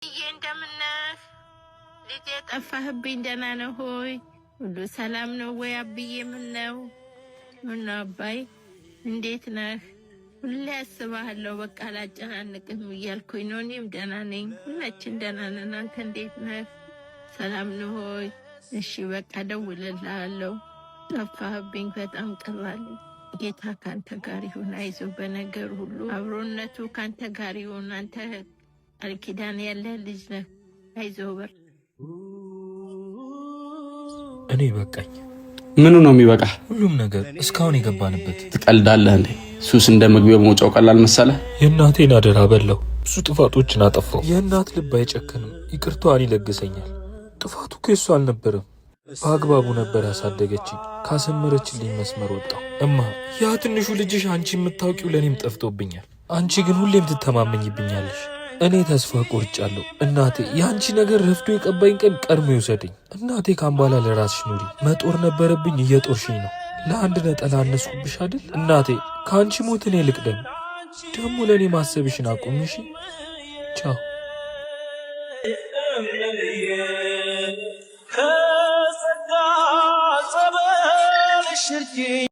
እንደምነህ ልጄ ጠፋህብኝ። ደህና ነህ ሆይ? ሁሉ ሰላም ነው ወይ አብዬ? ምን ነው አባይ እንዴት ነህ? ሁሌ አስብሃለሁ። በቃ አላጨናንቅህም እያልኩኝ ነው። እኔም ደህና ነኝ። ሁላችን ደህና ነን። አንተ እንዴት ነህ? ሰላም ነው ሆይ? እሺ በቃ ደውልልሃለሁ። ጠፋህብኝ፣ በጣም ቀራለሁ። ጌታ ካንተ ጋር ይሁን። አይዞህ፣ በነገር ሁሉ አብሮነቱ ካንተ ጋር ይሁን። አንተ ቃል ኪዳን ያለህ ልጅ ነህ። አይዞህ በር እኔ በቃኝ። ምኑ ነው የሚበቃ? ሁሉም ነገር እስካሁን የገባንበት። ትቀልዳለህ እንዴ? ሱስ እንደ መግቢያው መውጫው ቀላል መሰለህ? የእናቴን አደራ በላው። ብዙ ጥፋቶችን አጠፋው። የእናት ልብ አይጨክንም፣ ይቅርታዋን ይለግሰኛል። ጥፋቱ ከሷ አልነበረም። በአግባቡ ነበር ያሳደገችኝ። ካሰመረችልኝ መስመር ወጣው። እማ ያ ትንሹ ልጅሽ አንቺ የምታውቂው ለእኔም ጠፍቶብኛል። አንቺ ግን ሁሌም ትተማመኝብኛለሽ። እኔ ተስፋ ቆርጫለሁ። እናቴ የአንቺ ነገር ረፍዶ የቀባኝ ቀን ቀድሞ ይውሰደኝ። እናቴ ካምባላ ለራስሽ ኑሪ። መጦር ነበረብኝ፣ እየጦርሽኝ ነው። ለአንድ ነጠላ አነስኩብሽ አይደል? እናቴ ከአንቺ ሞት እኔ ልቅደም። ደግሞ ለእኔ ማሰብሽን አቁምሽ። ቻው